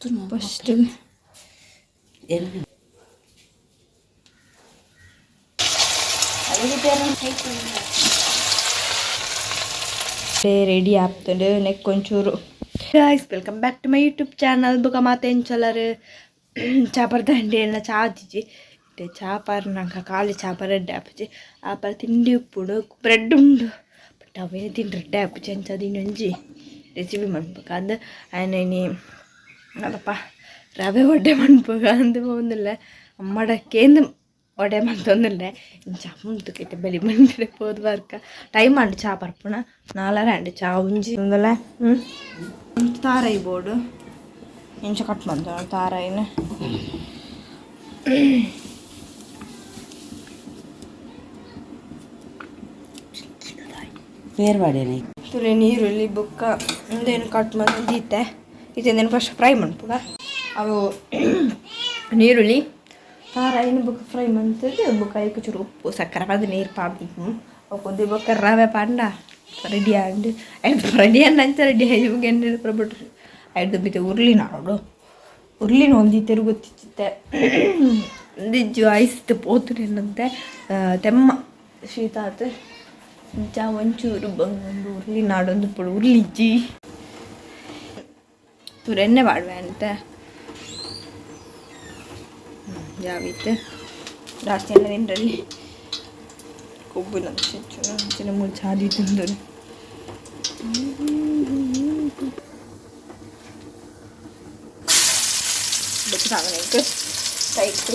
First ready ಆಗ್ತದೆ ನೆಕ್ ಒಂಚೂರು. Guys welcome back to my YouTube channel. ಬುಕ ಮಾತೇನು ಚಲರ್ ಚಾಪರ್ ದಂಡೆ ಎಲ್ಲ ಚಾ ಹಚ್ಚಿಜಿ ಚಾಪರ್ ನಂಗೆ ಖಾಲಿ ಚಾಪರ್ ರೆಡ್ಡೆ ಹಾಪಿ ಆಪರ್ ತಿಂಡಿ ಉಪ್ಪುಡು ಬ್ರೆಡ್ ಉಂಡು ಬಟ್ ಅವೇ ತಿಂಡಿ ರೆಡ್ಡೆ ಹಾಪಿ ಅಂಚದು ಒಂಜಿ ರೆಸಿಪಿ ಮಾಡ್ಬೇಕು ಅದು ಆಯ್ನಿ ಅದಪ್ಪ ರವೆ ಒಡ್ಡೆ ಮಾಡ್ಬೇಕು ಅಂದು ಹೋಗಿಲ್ಲ ಅಮ್ಮಡಕ್ಕೇಂದು ಒಡೆ ಮಂತೊಂದಿಲ್ಲ ಚಮ್ಮದು ಕೆಟ್ಟ ಬೆಳಿ ಮಂಡಿ ಹೋದ್ ವರ್ಕ ಟೈಮ್ ಅಂಡು ಚಾ ಪರ್ಪುಣ ನಾಲರ ಅಂಡು ಚಾ ಉಂಜಿ ಒಂದಲ್ಲ ತಾರಾಯಿ ಬೋರ್ಡು ಇಂಚ ಕಟ್ ಬಂತು ತಾರಾಯಿನ ಬೇರ್ವಾಡೇನೆ ತುಳಿ ನೀರುಳ್ಳಿ ಬುಕ್ಕ ಒಂದೇನು ಕಟ್ ಮಾಡಿ ದೀತೆ ಇದೊಂದೇನು ಫಸ್ಟ್ ಫ್ರೈ ಮಾಡ್ಪುಗ ಅವು ನೀರುಳ್ಳಿ ತಾರಾಯಿನ ಬುಕ್ಕ ಫ್ರೈ ಮಾಡ್ತದೆ ಬುಕ್ಕ ಅದಕ್ಕೆ ಚೂರು ಉಪ್ಪು ಸಕ್ಕರೆ ಅದು ನೀರು ಪಾಡ್ಬೇಕು ಅವು ಕೊದ್ದಿ ಬುಕ್ಕ ರವೆ ಪಾಂಡ ರೆಡಿ ಆಂಡು ಆಯ್ತು ರೆಡಿ ಅಂತ ರೆಡಿ ಆಗಿ ಎಣ್ಣೆ ಬಿಟ್ರು ಆಯ್ತು ಬಿತ್ತು ಉರ್ಲಿ ನಾಡು ಉರ್ಲಿನ ಒಂದು ತಿರುಗುತ್ತಿತ್ತೆ ದಿಜ್ಜು ಐಸ್ತು ಪೋತು ಏನಂತೆ ತೆಮ್ಮ ಶೀತ ಆತು ಚಾ ಒಂಚೂರು ಬಂದು ಉರ್ಲಿ ನಾಡೊಂದು ಪುಡು ಉರ್ಲಿಜ್ಜಿ ತುರೆಣ್ಣೆ ಮಾಡುವೆ ಅಂತ ಯಾವಿತ್ತು ಜಾಸ್ತಿ ಎಲ್ಲ ತಿಂಡ್ರಲ್ಲಿ ಕೊಬ್ಬು ಚಿನ್ನ ಮೂರು ಚಾದಿ ತಿಂದರು ಸಾಗನೆಗೆ ಟೈಟ್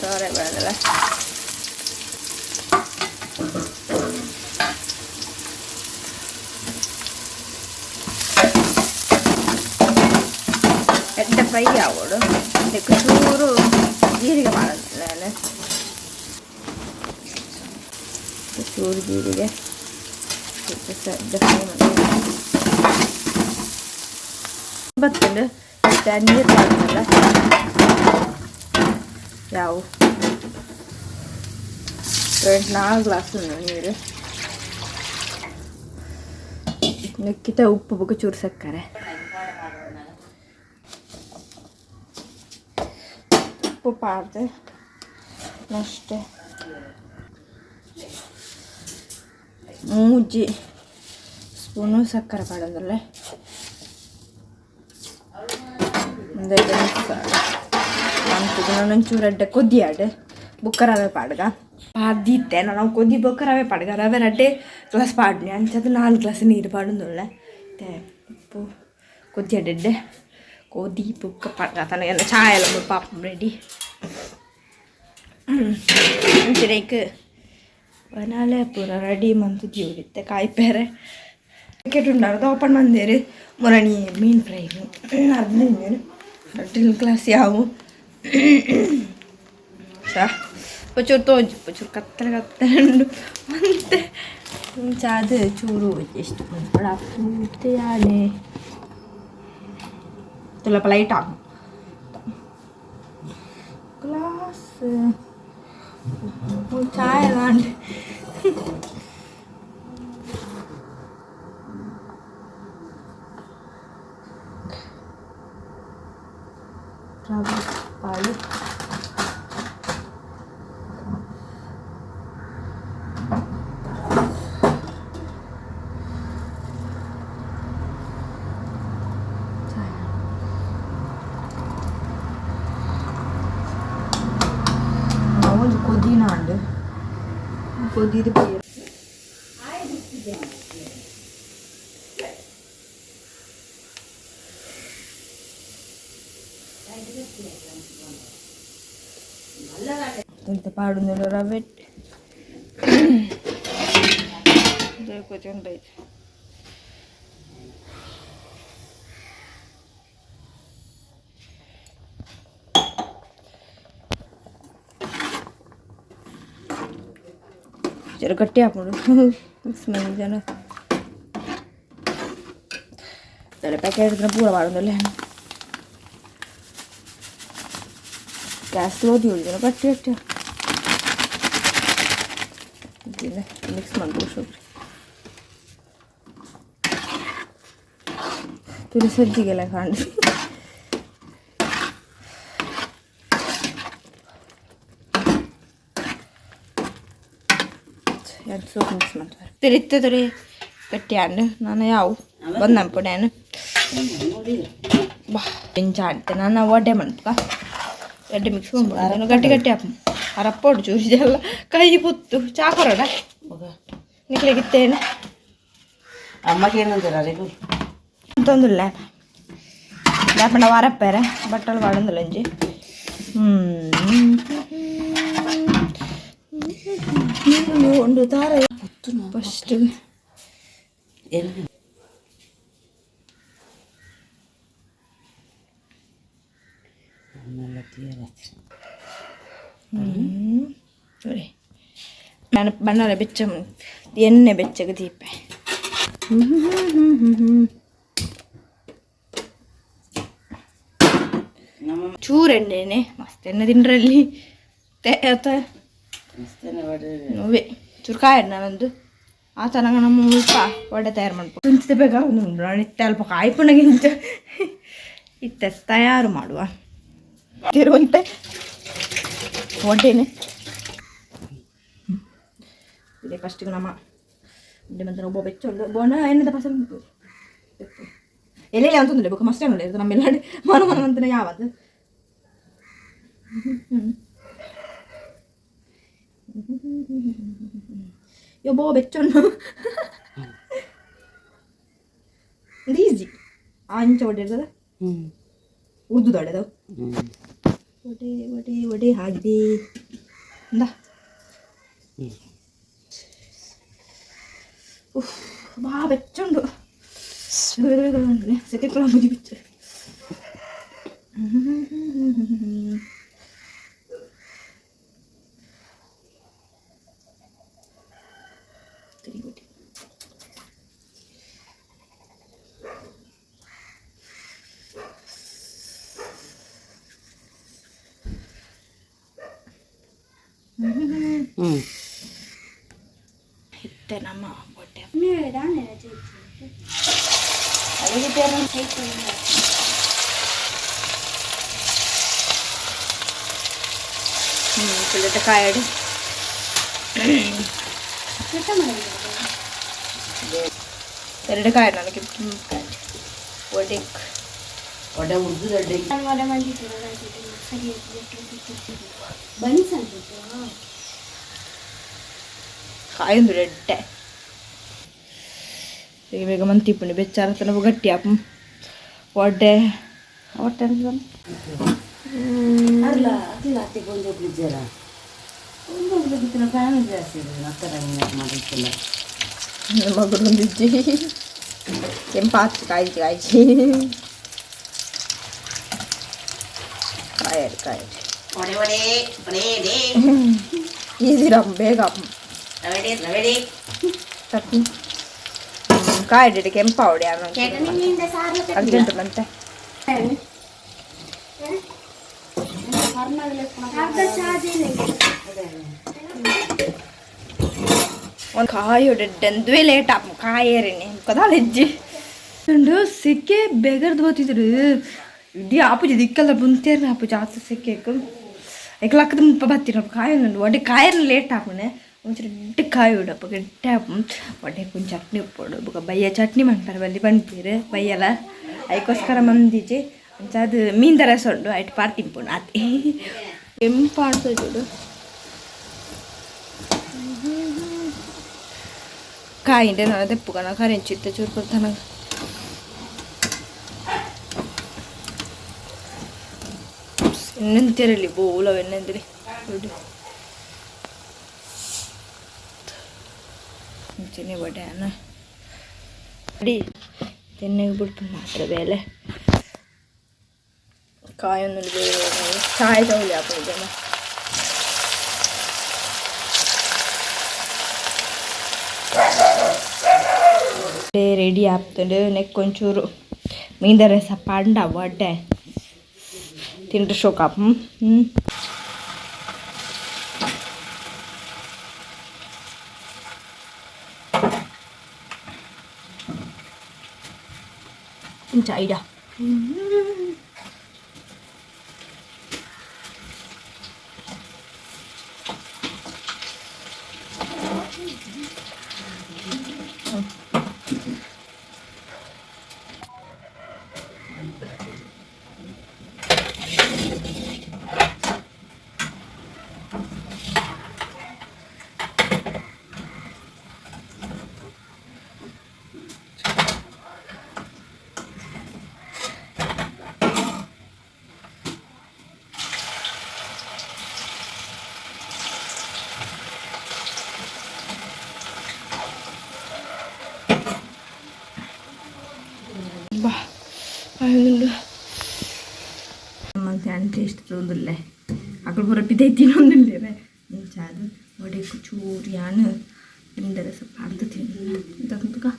ತೋರೆ ಬೇಡಲ್ಲ ಎಡ್ಡ ಫ್ರೈ ಆಗೋಡು ಅದಕ್ಕೆ ಚೂರು ಜೀರಿಗೆ ಮಾಡೋದಿಲ್ಲ ನಾನು ಚೂರು ಜೀರಿಗೆ ಎಡ್ಡ ಫ್ರೈ ಮಾಡಿ ಬತ್ತಂಡು ನೀರು ಹಾಕಲ್ಲ ಯಾವ 4 ಗ್ಲಾಸ್ ನೀರು ನೆಕ್ಕಿತ ಉಪ್ಪು ಬುಕ್ಕ ಚೂರು ಸಕ್ಕರೆ ಉಪ್ಪು ಪಾಡ್ದೆ ಅಷ್ಟೇ ಮೂಜಿ ಸ್ಪೂನು ಸಕ್ಕರೆ ಪಾಡೋದಲ್ಲ ಒಂಚೂರು ಅಡ್ಡೆ ಕೊದ್ದಿ ಆಡು ಬುಕ್ಕ ರವೆ ಪಾಡ್ಗ ಪಾದಿತ್ತೆ ನಾವು ಕೊದ್ದಿ ಬೊಕ್ಕ ರವೆ ಪಾಡ್ಗ ರವೆ ರಡ್ಡೆ ಗ್ಲಾಸ್ ಪಾಡ್ನಿ ಅಂಚದು 4 ಗ್ಲಾಸ್ ನೀರು ಪಾಡೊಂದುಳ್ಳೆ ಮತ್ತೆ ಉಪ್ಪು ಕೊದ್ದಿ ಅಡ್ಡೆ ಕೊದ್ದಿ ಬುಕ್ಕ ಪಾಡ್ಗ ತನಗೆಲ್ಲ ಚಾಯ ಎಲ್ಲ ಪಾಪ ರೆಡಿ ಅಂಚಿರೇಕ್ ಬನಾಲೆ ಪೂರ ರೆಡಿ ಮಂತು ಜೀವಿತ್ತೆ ಕಾಯಿಪೇರೆ ಪ್ಯಾಕೆಟ್ ಉಂಡಾರ್ದು ಓಪನ್ ಮಂದೇರು ಮೊರಣಿ ಮೀನು ಫ್ರೈ ಅದ್ನೇನು 2 ಗ್ಲಾಸ್ ಯಾವು ಚಾ ಪಚೂರು ತೋಜು ಪಚೂರು ಕತ್ತಲೆ ಮತ್ತೆ ಚಾದು ಚೂರು ಎಷ್ಟು ಪೂರ್ತಿ ಆನೆ ತುಲಪ ಲೈಟ್ ಆಗು ಗ್ಲಾಸ್ ಚಾಯ್ ಮಾಡಿ ಪಾಲು ಒಂದು ಕೊದ್ದಿನ ಅಂಡು ಕೊದ್ದಿದ ಬೇರೆ ಪಾಡುಂದು ರವೆ ಕೊಚ್ಚೊಂಡೈತೆ ಜರ ಗಟ್ಟಿ ಹಾಕೊಂಡು ಮಿಕ್ಸ್ ಮಾಡಿ ಜನ ಪ್ಯಾಕೆಟ್ ಪೂರ ಮಾಡೋದಲ್ಲ ಗ್ಯಾಸ್ ಸ್ಲೋ ದಿ ಗಟ್ಟಿ ಗಟ್ಟಿ ಇದನ್ನ ಮಿಕ್ಸ್ ಮಾಡ್ಬೋದು. ತುಳು ಸಜ್ಜಿಗೆಲ್ಲ ಕಾಣಿಸಿ ಎರಡು ಸೋಪ್ ಮಿಕ್ಸ್ ಮಾಡ್ತಾರೆ ತಿರುತ್ತದೆ ಗಟ್ಟಿ ಹಣ್ಣು ನಾನು ಯಾವ ಬಂದಂಪುಡೆ ಹಣ್ಣು ಬಾ ಬೆಂಚ ಆಡ್ತೆ ನಾನು ಒಡ್ಡೆ ಮಾಡ್ಕ ಎಡ್ಡೆ ಮಿಕ್ಸ್ ಮಾಡ್ಬೋದು ಗಟ್ಟಿ ಗಟ್ಟಿ ಹಾಕು ಅರಪ್ಪೋಡು ಚೂರಿದೆಲ್ಲ ಕೈ ಪುತ್ತು ಚಾಕರೋಡ ನಿಕ್ಲಿಗಿತ್ತೇನು ಅಮ್ಮಗೆ ಏನಂತಾರೆ ತೊಂದಿಲ್ಲ ಲೇಪಂಡ ವಾರಪ್ಪೇರೆ ಬಟ್ಟಲು ವಾಡಂದಿಲ್ಲ ಅಂಜಿ ಒಂದು ದಾರ ಫಸ್ಟ್ ನೋಡಿ ನಾನು ಬಣ್ಣದ ಬೆಚ್ಚ ಎಣ್ಣೆ ಬೆಚ್ಚಗೆ ದೀಪೆ ಚೂರೆಣ್ಣೆನೆ ಮಸ್ತ್ ಎಣ್ಣೆ ತಿಂಡ್ರಲ್ಲಿ ನೋವೇ ಚುರ್ಕಾಯ ಎಣ್ಣೆ ನಂದು ಆ ತನಕ ನಮ್ಮ ಉಲ್ಪ ಒಡೆ ತಯಾರು ಮಾಡ್ಬೋದು ತುಂಚಿದ ಬೇಕಾ ಒಂದು ಇತ್ತೆ ಅಲ್ಪ ಕಾಯ್ಪುಣಗಿಂತ ಇತ್ತೆ ತಯಾರು ಮಾಡುವ ತಿರುವಂತೆ ಒಡ್ಡೇನೆ ಇದೆ ಫಸ್ಟಿಗೆ ನಮ್ಮ ಒಡ್ಡೆ ಮಂತ್ರ ಒಬ್ಬ ಬೆಚ್ಚೊಂದು ಬೋಂಡ ಎಣ್ಣದ ಪಸ ಎಲ್ಲೆಲ್ಲ ಅಂತಂದ್ರೆ ಬೇಕು ಮಸ್ತ್ ನೋಡಿ ಇರ್ತದೆ ನಮ್ಮೆಲ್ಲ ಮನ ಅಂತಲೇ ಯಾವತ್ತು ಯಬ್ಬೋ ಬೆಚ್ಚೊಂಡು ಇದು ಈಸಿ ಅಂಚ ಒಡೆ ಇರ್ತದೆ ಉರ್ದು ದೊಡ್ಡದು ಒಡೆ ಒಡೆ ಒಡೆ ಆಗಿದೆ ಇಂದ ಬಾ ಬೆಚ್ಚುಂಡು ಸೆಕೆ ಕೂಡ ಮುಗಿ ಬಿಚ್ಚು ಇತ್ತೆ ನಮ್ಮ ಹೊಟ್ಟೆ പിള്ളേരുടെ കായട് ಎರಡು ಕಾಯಡ್ ನನಗೆ ಒಡೆ ಒಡೆ ಉರ್ದು ದಡ್ಡೆ ಕಾಯೊಂದು ರೆಡ್ಡೆ ಬೇಗ ಬೇಗ ಮಂತಿಪ್ಪುಂಡು ಬೆಚ್ಚಾರ ತನಕ ಗಟ್ಟಿ ಆಪು ಒಡ್ಡೆ ಹೊಟ್ಟೆ ಅಲ್ಲ ಅತಿಲ್ಲ ಅತಿ ಗೊಂಜ ಬಿದ್ದಾರ ಒಂದು ಬಿತ್ತಿನ ಫ್ಯಾನ್ ಜಾಸ್ತಿ ಇದೆ ಮತ್ತೆ ಮಾಡಿರ್ತಿಲ್ಲ ಮಗಳು ಒಂದಿಜ್ಜಿ ಕೆಂಪಾಚಿ ಕಾಯ್ಚಿ ಕಾಯ್ಚಿ ಕಾಯಡಿ ಕಾಯಡಿ ಒಡೆ ಒಡೆ ಒಡೆ ಈಸಿ ರಾಮ್ ಬೇಗ ರವೆಡೆ ರವೆಡೆ ಚಟ್ನಿ ಕಾಯಡಿ ಕೆಂಪಾವಡಿ ಅರ್ಜೆಂಟ್ ಬಂತೆ ಒಂದು ಕಾಯಿ ಹೊಡೆಂದುವೆ ಲೇಟ್ ಆಪ್ ಕಾಯೇರಿನಿ ಕದಾಳೆಜ್ಜಿ ಉಂಡು ಸೆಕೆ ಬೆಗರ್ದು ಹೋಗ್ತಿದ್ರು ಇಡೀ ಆಪುಜಿ ದಿಕ್ಕಲ್ಲ ಬಂತೇರ್ನ ಆಪುಜಿ ಆತ ಸೆಕೆಕ್ ಎಕ್ಲಕ್ಕದ ಮುಪ್ಪ ಬತ್ತಿರ ಕಾಯಿ ಒಡೆ ಕಾಯರ್ನ ಲೇಟ್ ಆಪುನೆ ಒಂಚೂರು ರೆಡ್ಡು ಕಾಯಿ ಉಡಪ್ಪ ಗೆಡ್ಡೆ ಆಪು ಒಡೆ ಕೊಂಚ ಚಟ್ನಿ ಉಪ್ಪೋಡು ಬೊಕ ಬಯ್ಯ ಚಟ್ನಿ ಮಾಡ್ತಾರೆ ಬಲ್ಲಿ ಬಂದ್ಪೀರು ಬಯ್ಯಲ್ಲ ಅದಕ್ಕೋಸ್ಕರ ಮಂದಿಜಿ ಅಂಚ ಅದು ಮೀನ್ದ ರಸ ಉಂಡು ಆಯ್ತು ಪಾರ್ಟಿಂಪುಂಡು ಅದೇ ಕೆಂಪಾಡ್ಸ చూడు ಕಾಯಿಂಡೆ ನಾನು ತೆಪ್ಪುಗನ ಕರೆಂಚಿತ್ತೆ ಚೂರ್ಕೊಳ್ತಾನ ಎಣ್ಣೆಂತಿರಲಿ ಬೋಲವ ಎಣ್ಣೆಂದಿರಿ ನೋಡಿ ಮುಂಚೆನೆ ಬಡೆ ಅನ್ನ ಅಡಿ ತೆನ್ನೆಗೆ ಬಿಟ್ಟು ಮಾತ್ರ ಬೇಲೆ ಕಾಯೊಂದು ಚಾಯ್ ತಗೊಳ್ಳಿ ಹಾಕೊಂಡಿದ್ದೆ ರೆಡಿ ಆಗ್ತದೆ ನೆಕ್ ಒಂಚೂರು ಮೀಂದ ರಸ ಪಂಡ ಒಡ್ಡೆ ತಿಂಡ್ರೆ ಶೋಕಾಪ್ ಇಂಚ ಐಡ ಬಾ ಮತ್ತೆ ಟೇಸ್ಟ್ തോന്നില്ലേ അക്കൾ പുറപ്പിതേ തിന്നൊന്നില്ലേ അത് ഒടേക്ക് ചൂരിയാണ് എൻ്റെ രസം അടുത്ത് തിന്നു ഇതൊക്കെ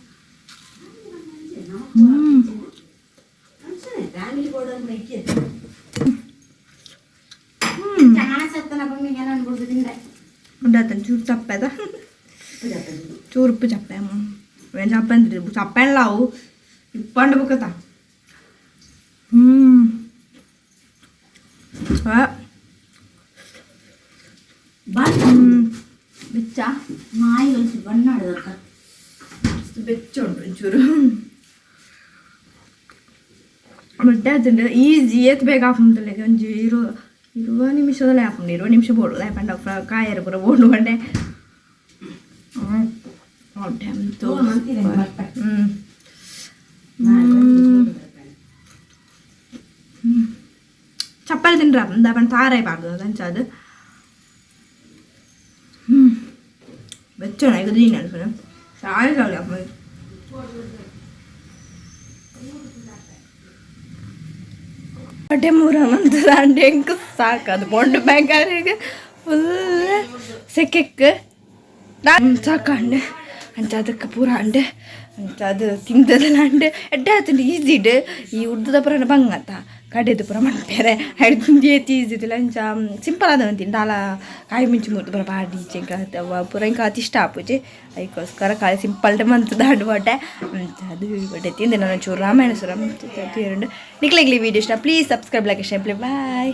ഉണ്ടാത്ത ചൂർ ചപ്പേതാ ചൂർപ്പ് ചപ്പ ചപ്പേലാവൂ ഇപ്പാണ്ട് പൊക്കത്താ വെച്ച നായി കളിച്ച് വണ്ണാട് തീർക്കാം വെച്ചോണ്ട് ചൂറ് ಬಿಟ್ಟಾಯ್ತಂದ್ರೆ ಈಸಿ ಎತ್ತಬೇಕಾಗ್ತಂತಲ್ಲ ಒಂಜಿ 20 ನಿಮಿಷದಲ್ಲೇ ಹಾಕೊಂಡು 20 ನಿಮಿಷ ಬೋಡು ಯಾಕಂಡ ಕಾಯರು ಪೂರ ಬೋಡು ಬಂಡೆ ಚಪ್ಪಲಿ ತಿನ್ರ ದಾಪಣ ತಾರಾಯ್ಬಾರ್ದು ಅದಂಚದು വെച്ചോണ ഇത് തീനാണ് പിന്നെ ചായ അപ്പൊ ಹೊಟ್ಟೆ ಮೂರ ಮಂತದ ಹೆಂಗ್ ಸಾಕದು ಬೊಂಡು ಬ್ಯಾಂಕಾರಿಗೆ ಫುಲ್ ಸೆಕೆಕ್ಕೆ ಸಾಕಂಡೆ ಅಂಚ ಅದಕ್ಕೆ ಪೂರ ಅಂಡೆ ಅಂಚ ಅದು ತಿಂದದಲ್ಲ ಅಂಡೆ ಎಡ್ಡೆ ಆತಂಡೆ ಈಸಿ ಇಡು ಈ ಉದ್ದದ ಪುರ ಬಂಗತ್ತ ಕಡೆದು ಪುರ ಮನ್ಪೇರೆ ಹೈಡ್ ತಿಂದಿ ಏತಿ ಈಸಿ ಇದಿಲ್ಲ ಅಂಚ ಸಿಂಪಲ್ ಆದ ತಿಂಡ ಅಲ್ಲ ಕಾಯಿ ಮಿಂಚು ಮುರ್ದು ಪುರ ಬಾಡಿ ಚೆಂಕ ಪುರ ಇಂಕ ಅತಿ ಇಷ್ಟ ಆಪುಜಿ ಅದಕ್ಕೋಸ್ಕರ ಕಾಯಿ ಸಿಂಪಲ್ ಮಂತದ ಅಡ್ಬಟ್ಟೆ ಅಂಚ ಅದು ಬಟ್ಟೆ ತಿಂದೆ ನಾನು ಚೂರು ರಾಮಾಯಣ ಸುರ ನಿಕ್ಲೆಗ್ಲಿ ವೀಡಿಯೋ ಇಷ್ಟ please subscribe like share play bye